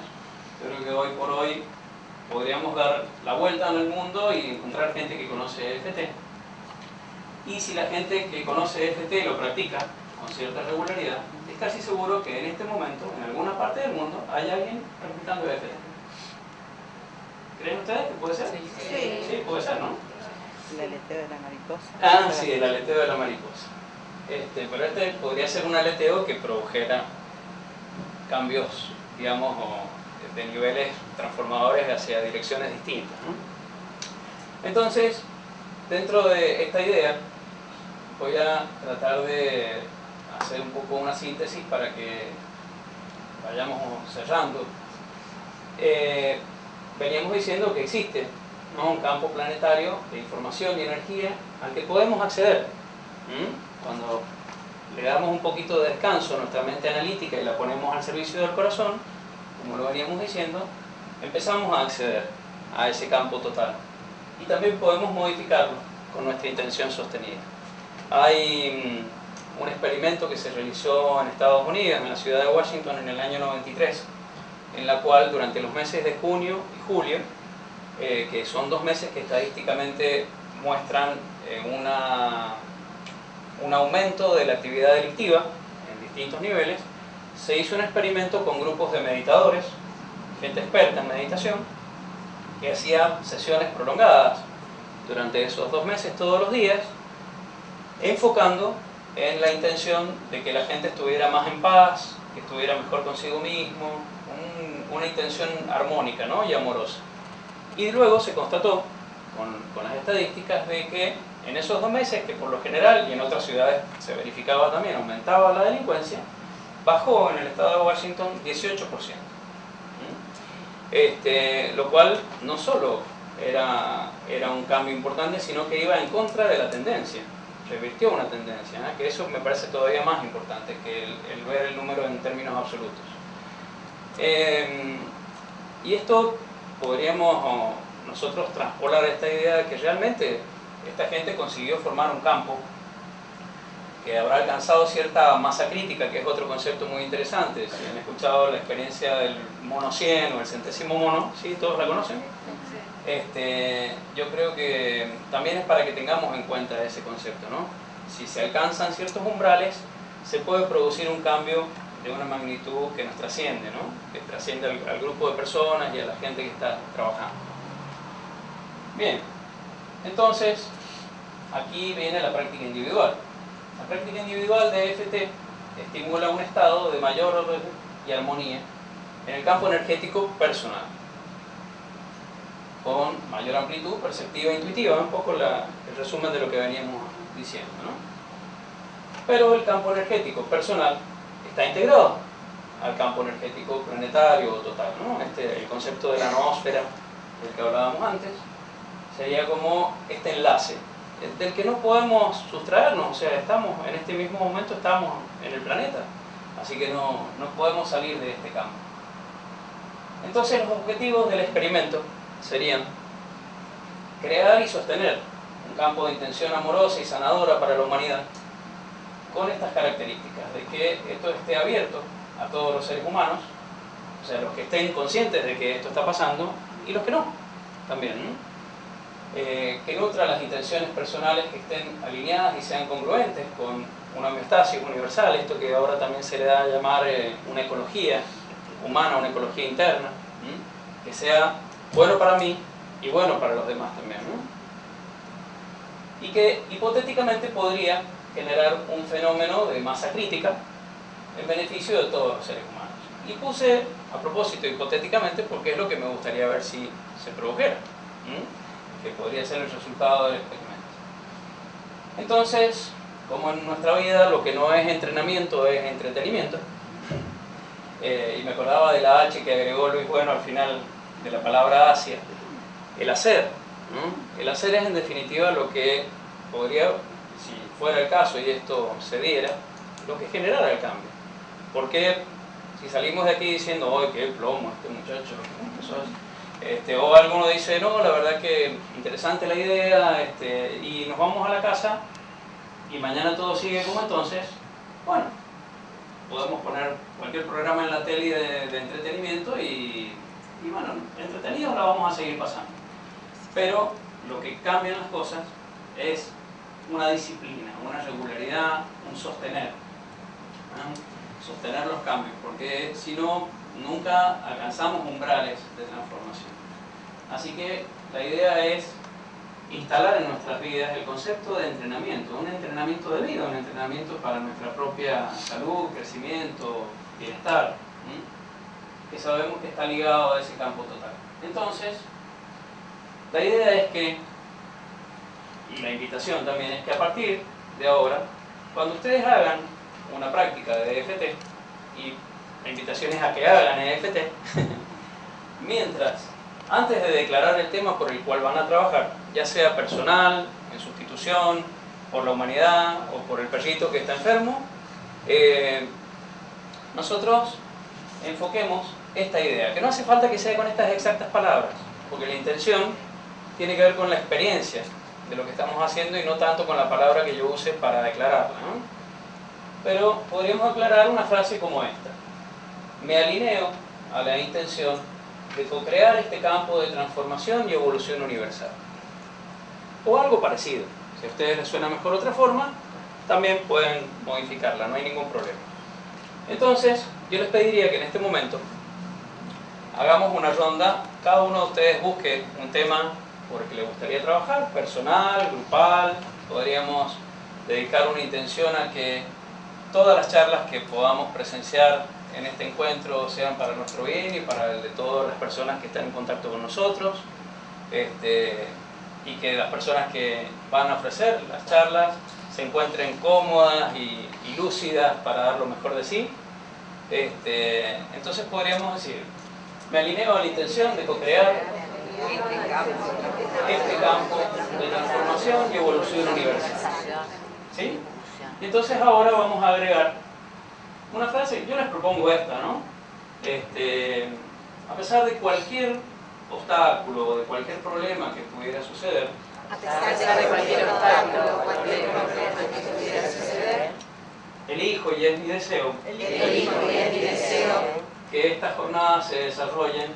Yo creo que hoy por hoy podríamos dar la vuelta en el mundo y encontrar gente que conoce FT. Y si la gente que conoce FT lo practica con cierta regularidad, es casi seguro que en este momento, en alguna parte del mundo, hay alguien practicando FT. ¿Creen ustedes que puede ser? Sí, puede ser, ¿no? El aleteo de la mariposa. Ah, sí, el aleteo de la mariposa. Pero podría ser un aleteo que produjera cambios, digamos, de niveles transformadores hacia direcciones distintas, ¿no? Entonces, dentro de esta idea, voy a tratar de hacer un poco una síntesis para que vayamos cerrando. Veníamos diciendo que existe, ¿no?, un campo planetario de información y energía al que podemos acceder. Cuando le damos un poquito de descanso a nuestra mente analítica y la ponemos al servicio del corazón, como lo veníamos diciendo, empezamos a acceder a ese campo total. Y también podemos modificarlo con nuestra intención sostenida. Hay un experimento que se realizó en Estados Unidos, en la ciudad de Washington, en el año 93, en la cual durante los meses de junio y julio, que son 2 meses que estadísticamente muestran un aumento de la actividad delictiva en distintos niveles, se hizo un experimento con grupos de meditadores, gente experta en meditación, que hacía sesiones prolongadas durante esos 2 meses todos los días, enfocando en la intención de que la gente estuviera más en paz, que estuviera mejor consigo mismo, una intención armónica, ¿no?, y amorosa. Y luego se constató, con las estadísticas, de que en esos 2 meses, que por lo general, y en otras ciudades se verificaba también, aumentaba la delincuencia, bajó en el estado de Washington 18%. Lo cual no solo era un cambio importante, sino que iba en contra de la tendencia, revirtió una tendencia, ¿eh? Que eso me parece todavía más importante que el ver el número en términos absolutos. Y esto podríamos nosotros traspolar esta idea de que realmente esta gente consiguió formar un campo que habrá alcanzado cierta masa crítica, que es otro concepto muy interesante. Si han escuchado la experiencia del mono 100 o el centésimo mono, ¿sí? ¿Todos la conocen? Yo creo que también es para que tengamos en cuenta ese concepto, ¿no? Si se alcanzan ciertos umbrales, se puede producir un cambio de una magnitud que nos trasciende, ¿no? Que trasciende al grupo de personas y a la gente que está trabajando. Bien, entonces aquí viene la práctica individual. La práctica individual de EFT estimula un estado de mayor orden y armonía en el campo energético personal, con mayor amplitud perceptiva e intuitiva, un poco el resumen de lo que veníamos diciendo, ¿no? Pero el campo energético personal está integrado al campo energético planetario o total, ¿no? El concepto de la noósfera del que hablábamos antes sería como este enlace del que no podemos sustraernos, o sea, estamos en este mismo momento, estamos en el planeta, así que no podemos salir de este campo. Entonces los objetivos del experimento serían crear y sostener un campo de intención amorosa y sanadora para la humanidad con estas características, de que esto esté abierto a todos los seres humanos, o sea, los que estén conscientes de que esto está pasando y los que no, también, ¿no? Que nutra las intenciones personales que estén alineadas y sean congruentes con una homeostasis universal, esto que ahora también se le da a llamar una ecología humana, una ecología interna, que sea bueno para mí y bueno para los demás también, ¿no? Y que hipotéticamente podría generar un fenómeno de masa crítica en beneficio de todos los seres humanos. Y puse a propósito hipotéticamente porque es lo que me gustaría ver si se produjera, que podría ser el resultado del experimento. Entonces, como en nuestra vida lo que no es entrenamiento es entretenimiento, y me acordaba de la H que agregó Luis Bueno al final de la palabra Asia, el hacer, ¿no? El hacer es en definitiva lo que podría, si fuera el caso y esto se diera, lo que generara el cambio. Porque si salimos de aquí diciendo, ¡ay, qué plomo este muchacho! O alguno dice, no, la verdad que interesante la idea, y nos vamos a la casa y mañana todo sigue como entonces, bueno, podemos poner cualquier programa en la tele de entretenimiento y bueno, entretenidos la vamos a seguir pasando. Pero lo que cambian las cosas es una disciplina, una regularidad, un sostener, ¿no? Sostener los cambios, porque si no, nunca alcanzamos umbrales de transformación. Así que la idea es instalar en nuestras vidas el concepto de entrenamiento, un entrenamiento de vida, un entrenamiento para nuestra propia salud, crecimiento, bienestar, que sabemos que está ligado a ese campo total. Entonces, la idea es que, y la invitación también es que a partir de ahora, cuando ustedes hagan una práctica de EFT, y la invitación es a que hagan EFT, mientras, antes de declarar el tema por el cual van a trabajar, ya sea personal, en sustitución, por la humanidad o por el perrito que está enfermo, nosotros enfoquemos esta idea, que no hace falta que sea con estas exactas palabras, porque la intención tiene que ver con la experiencia de lo que estamos haciendo y no tanto con la palabra que yo use para declararla, ¿no? Pero podríamos aclarar una frase como esta: me alineo a la intención de co-crear este campo de transformación y evolución universal. O algo parecido. Si a ustedes les suena mejor otra forma, también pueden modificarla, no hay ningún problema. Entonces, yo les pediría que en este momento hagamos una ronda, cada uno de ustedes busque un tema por el que le gustaría trabajar, personal, grupal. Podríamos dedicar una intención a que todas las charlas que podamos presenciar en este encuentro sean para nuestro bien y para el de todas las personas que están en contacto con nosotros, y que las personas que van a ofrecer las charlas se encuentren cómodas y lúcidas para dar lo mejor de sí. Entonces podríamos decir: me alineo a la intención de co-crear este campo de transformación y evolución universal. ¿Sí? Y entonces ahora vamos a agregar una frase. Yo les propongo esta, ¿no? A pesar de cualquier obstáculo o de cualquier problema que pudiera suceder, A pesar de cualquier obstáculo o cualquier problema que pudiera suceder, elijo y es mi deseo que estas jornadas se desarrollen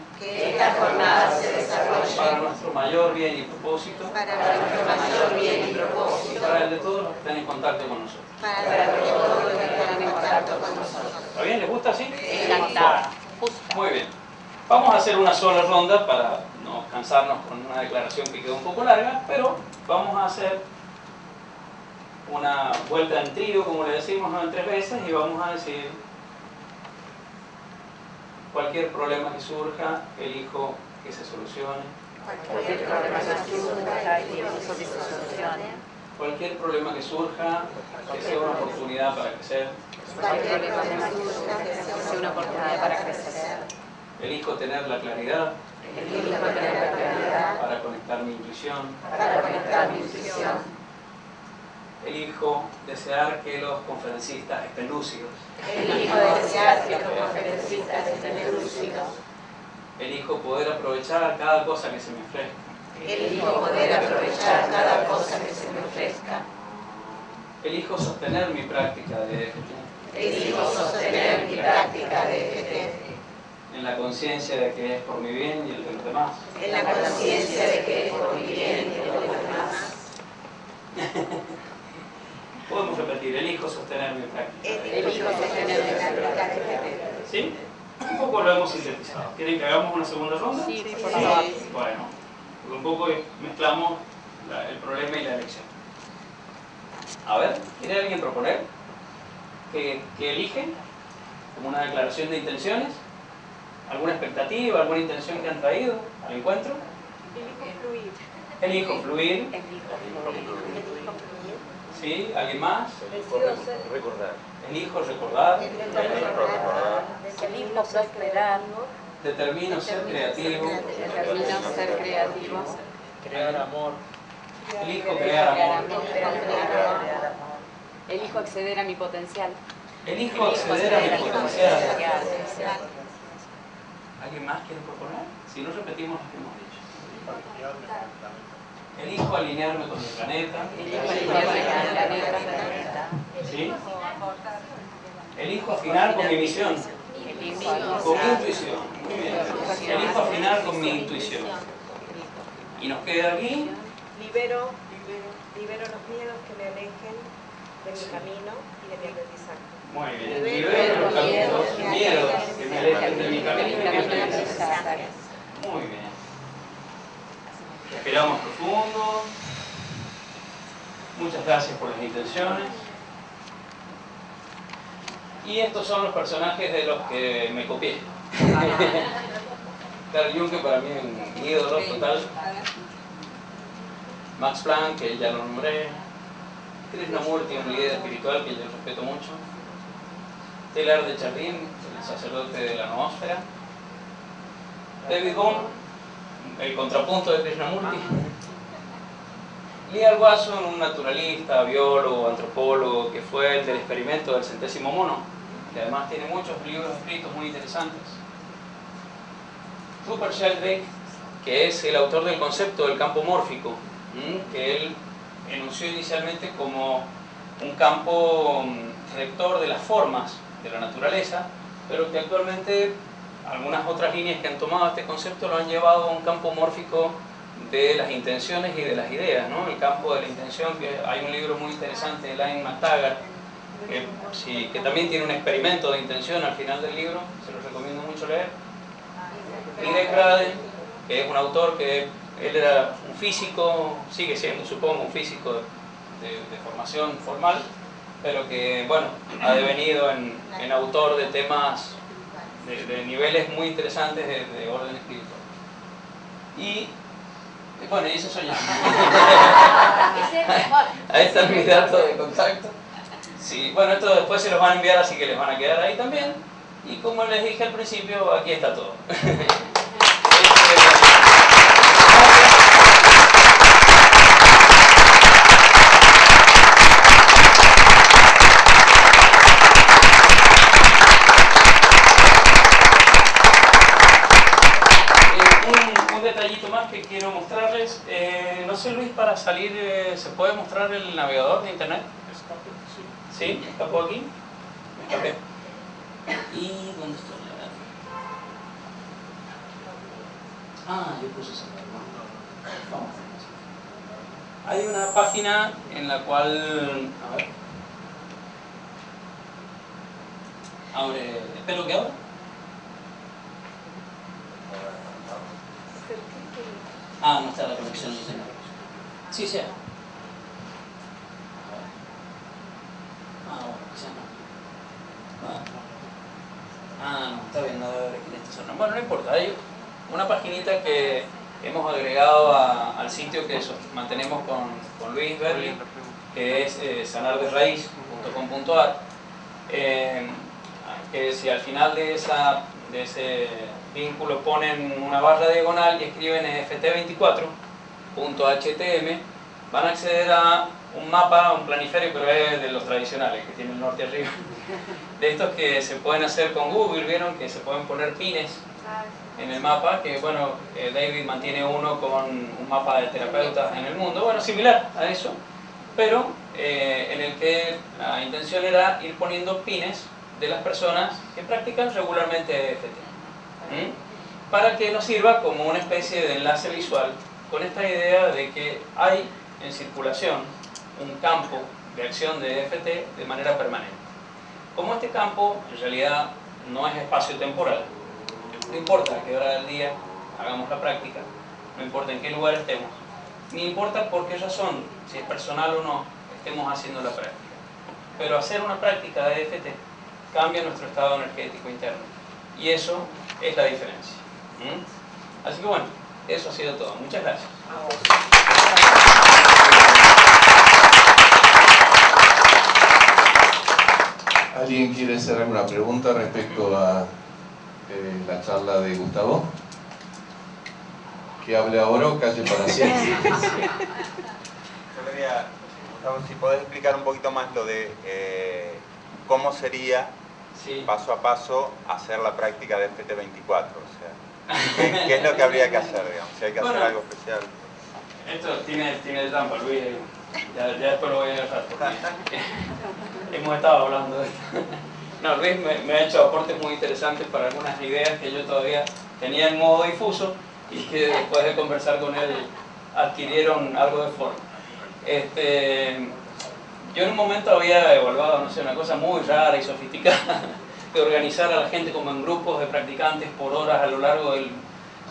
para nuestro mayor bien y propósito, y para el de todos los que están en contacto con nosotros. ¿Está bien? ¿Les gusta así? encantada. Muy bien. Vamos a hacer una sola ronda para no cansarnos con una declaración que quedó un poco larga, pero vamos a hacer una vuelta en trío, como le decimos, ¿no?, en 3 veces, y vamos a decir: cualquier problema que surja, elijo que se solucione. Cualquier problema que surja, elijo que se solucione. Cualquier problema que surja, que sea una oportunidad para crecer. Cualquier problema que surja, que sea una oportunidad para crecer. Elijo tener la claridad para conectar mi intuición. Elijo desear que los conferencistas estén lúcidos. Elijo poder aprovechar cada cosa que se me ofrezca. Elijo sostener mi práctica de EFT. En la conciencia de que es por mi bien y el de los demás. Podemos repetir: elijo sostener mi práctica de EFT. ¿Sí? Un poco lo hemos sintetizado. ¿Quieren que hagamos una segunda ronda? Sí, por favor. Bueno, un poco mezclamos el problema y la elección. A ver, ¿quiere alguien proponer? ¿Que eligen? Como una declaración de intenciones. ¿Alguna expectativa, alguna intención que han traído al encuentro? Elijo fluir. ¿Sí? ¿Alguien más? Elijo recordar. Elijo prosperar. Determino ser creativo. Crear amor. Elijo crear amor. Elijo acceder a mi potencial. Elijo acceder a mi potencial. ¿Alguien más quiere proponer? Si no, repetimos lo que hemos dicho. Elijo alinearme con el planeta. ¿Sí? Elijo afinar con mi visión. Con mi intuición. Muy bien. Elijo afinar con mi intuición. Y nos queda aquí. Libero los miedos que me alejen de mi camino y de mi aprendizaje. Muy bien. Libero los miedos que me alejen de mi camino y de mi aprendizaje. Muy bien. Respiramos profundo. Muchas gracias por las intenciones. Y estos son los personajes de los que me copié. Carl Jung, que para mí es un ídolo total. Max Planck, que ya lo nombré. Krishnamurti, un líder espiritual que yo respeto mucho. Teilhard de Chardin, el sacerdote de la noósfera. David Bohm, el contrapunto de Krishnamurti. Lee Watson, un naturalista, biólogo, antropólogo, que fue el del experimento del 100º mono, que además tiene muchos libros escritos muy interesantes. Rupert Sheldrake, que es el autor del concepto del campo mórfico que él enunció inicialmente como un campo rector de las formas de la naturaleza, pero que actualmente algunas otras líneas que han tomado este concepto lo han llevado a un campo mórfico de las intenciones y de las ideas, ¿no? El campo de la intención, que hay un libro muy interesante de Elaine McTaggart, que también tiene un experimento de intención al final del libro, se lo recomiendo mucho leer. Y de Graden, que es un autor que él era un físico, sigue siendo, supongo, un físico de formación formal, pero que, bueno, ha devenido en autor de temas de niveles muy interesantes de orden espiritual. Y bueno, y eso soy yo. Ahí están mis datos de contacto. Sí, bueno, esto después se los van a enviar, así que les van a quedar ahí también. Y como les dije al principio, aquí está todo. Un detallito más que quiero mostrarles. No sé, Luis, para salir, ¿se puede mostrar el navegador de internet? ¿Sí? ¿Escapó aquí? Me escapé. ¿Y dónde estoy? Yo puse esa. Vamos. Hay una página en la cual... A ver. Abre... Espero que abra. No está la conexión de internet. Sí, sea. Bueno, quizás no. No, está bien, no debe haber aquí en esta zona. Bueno, no importa, hay una paginita que hemos agregado al sitio que mantenemos con Luis Berli, que es sanardesraiz.com.ar, que si al final de ese vínculo ponen una barra diagonal y escriben ft24.htm, van a acceder a un mapa, un planiferio, pero es de los tradicionales, que tiene el norte arriba, de estos que se pueden hacer con Google. Vieron que se pueden poner pines en el mapa, que bueno, David mantiene uno con un mapa de terapeutas en el mundo, bueno, similar a eso, pero en el que la intención era ir poniendo pines de las personas que practican regularmente EFT, para que nos sirva como una especie de enlace visual con esta idea de que hay en circulación un campo de acción de EFT de manera permanente. Como este campo en realidad no es espacio-temporal, no importa a qué hora del día hagamos la práctica, no importa en qué lugar estemos, ni importa por qué razón, si es personal o no, estemos haciendo la práctica. Pero hacer una práctica de EFT cambia nuestro estado energético interno, y eso es la diferencia. Así que bueno, eso ha sido todo. Muchas gracias. ¿Alguien quiere hacer alguna pregunta respecto a la charla de Gustavo? Que hable ahora o calle para siempre. Yo quería, Gustavo, si podés explicar un poquito más lo de cómo sería paso a paso hacer la práctica de FT24, o sea, ¿qué es lo que habría que hacer, digamos? Si hay que hacer algo especial. Esto tiene trampa, Luis. Ya después lo voy a dejar, porque hemos estado hablando de esto. No, Luis me ha hecho aportes muy interesantes para algunas ideas que yo todavía tenía en modo difuso y que después de conversar con él adquirieron algo de forma. Yo en un momento había evaluado, no sé, una cosa muy rara y sofisticada de organizar a la gente como en grupos de practicantes por horas a lo largo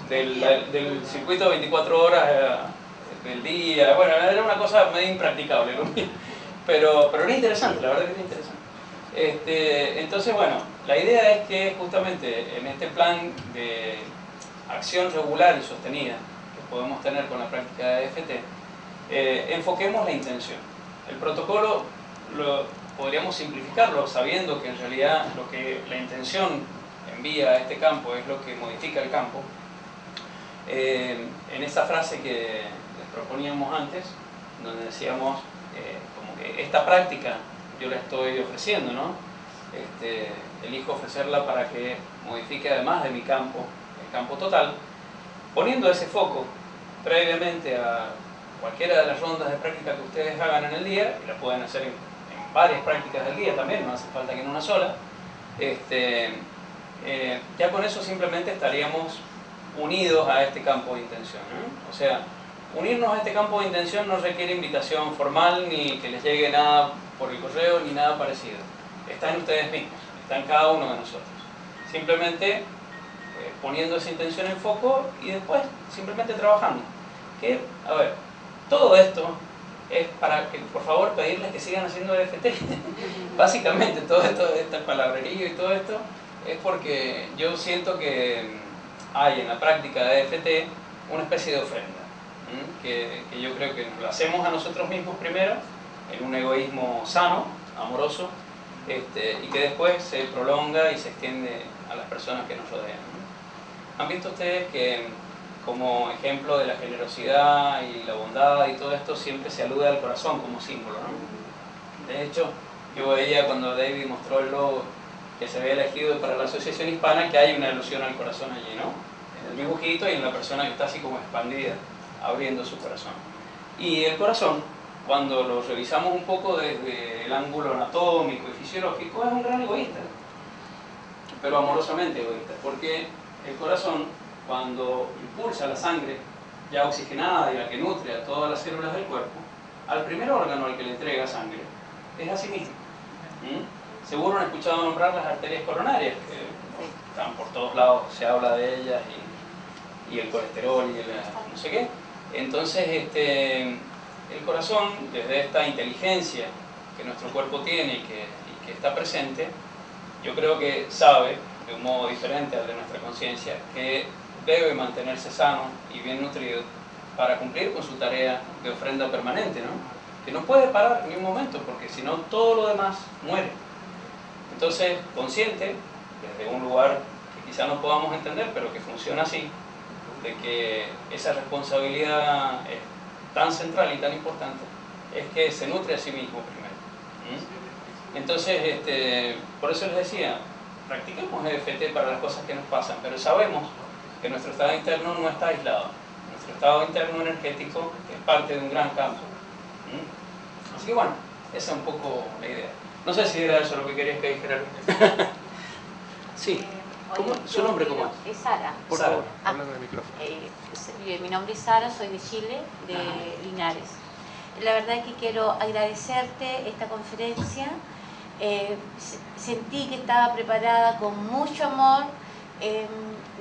del circuito de 24 horas del día. Bueno, era una cosa medio impracticable, ¿no? pero era interesante, la verdad que era interesante. Entonces, bueno, la idea es que justamente en este plan de acción regular y sostenida que podemos tener con la práctica de EFT, enfoquemos la intención. El protocolo podríamos simplificarlo sabiendo que en realidad lo que la intención envía a este campo es lo que modifica el campo. En esa frase que les proponíamos antes, donde decíamos como que esta práctica yo la estoy ofreciendo, ¿no? Elijo ofrecerla para que modifique además de mi campo, el campo total, poniendo ese foco previamente a cualquiera de las rondas de práctica que ustedes hagan en el día, y la pueden hacer en varias prácticas del día también, no hace falta que en una sola, ya con eso simplemente estaríamos unidos a este campo de intención, ¿no? O sea, unirnos a este campo de intención no requiere invitación formal, ni que les llegue nada por el correo, ni nada parecido. Está en ustedes mismos, está en cada uno de nosotros. Simplemente poniendo esa intención en foco y después simplemente trabajando. Que, a ver, todo esto es para que, por favor, pedirles que sigan haciendo EFT. Básicamente, todo esto, esta palabrería y todo esto, es porque yo siento que hay en la práctica de EFT una especie de ofrenda, que yo creo que lo hacemos a nosotros mismos primero, en un egoísmo sano, amoroso, y que después se prolonga y se extiende a las personas que nos rodean, ¿no? ¿Han visto ustedes que como ejemplo de la generosidad y la bondad y todo esto siempre se alude al corazón como símbolo, ¿no? De hecho, yo veía cuando David mostró el logo que se había elegido para la Asociación Hispana que hay una alusión al corazón allí, ¿no? En el dibujito y en la persona que está así como expandida, abriendo su corazón. Y el corazón, cuando lo revisamos un poco desde el ángulo anatómico y fisiológico, es un gran egoísta, pero amorosamente egoísta, porque el corazón, cuando impulsa la sangre ya oxigenada y la que nutre a todas las células del cuerpo, al primer órgano al que le entrega sangre es a sí mismo. Seguro han escuchado nombrar las arterias coronarias, que están por todos lados, se habla de ellas, y el colesterol y el no sé qué. Entonces, el corazón, desde esta inteligencia que nuestro cuerpo tiene y que está presente, yo creo que sabe, de un modo diferente al de nuestra conciencia, que debe mantenerse sano y bien nutrido para cumplir con su tarea de ofrenda permanente, ¿no? Que no puede parar ni un momento, porque si no todo lo demás muere. Entonces, consciente, desde un lugar que quizá no podamos entender, pero que funciona así, de que esa responsabilidad es tan central y tan importante, es que se nutre a sí mismo primero. Entonces, por eso les decía, practiquemos EFT para las cosas que nos pasan, pero sabemos que nuestro estado interno no está aislado. Nuestro estado interno energético es parte de un gran campo. Así que bueno, esa es un poco la idea. No sé si era eso lo que querías que dijera. Sí. ¿Cómo? ¿Su nombre cómo es? Es Sara. Por favor, háblame del micrófono. Mi nombre es Sara, soy de Chile, de Linares. La verdad es que quiero agradecerte esta conferencia. Sentí que estaba preparada con mucho amor,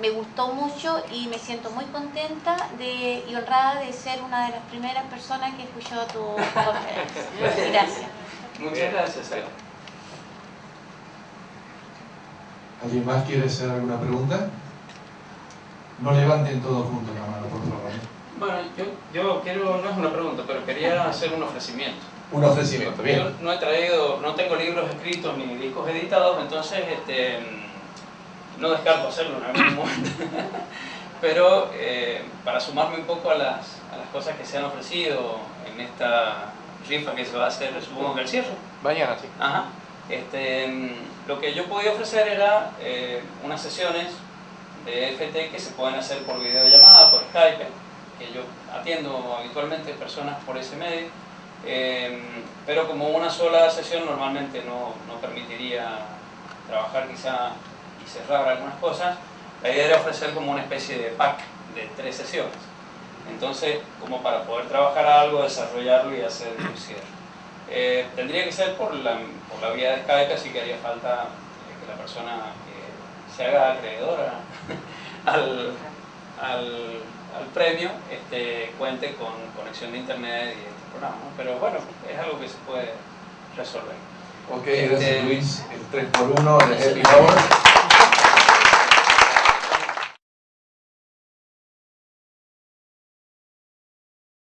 me gustó mucho y me siento muy contenta y honrada de ser una de las primeras personas que escuchó tu conferencia. Gracias. Muchas gracias, Sara. ¿Alguien más quiere hacer alguna pregunta? No levanten todos juntos la mano, por favor. Bueno, yo quiero, no es una pregunta, pero quería hacer un ofrecimiento. Un ofrecimiento, bien. Yo no tengo libros escritos ni discos editados, entonces no descarto hacerlo en algún momento. Pero para sumarme un poco a las cosas que se han ofrecido en esta rifa que se va a hacer, supongo que al cierre. Mañana, sí. Ajá. Lo que yo podía ofrecer era unas sesiones de EFT que se pueden hacer por videollamada, por Skype, que yo atiendo habitualmente personas por ese medio, pero como una sola sesión normalmente no permitiría trabajar quizá y cerrar algunas cosas, la idea era ofrecer como una especie de pack de 3 sesiones. Entonces, como para poder trabajar algo, desarrollarlo y hacer un cierre. Tendría que ser por la vía de Skype, así que haría falta que la persona que se haga acreedora al premio cuente con conexión de internet y este programa, ¿no? Pero bueno, es algo que se puede resolver. Ok, gracias Luis. El 3x1 de Happy Hour.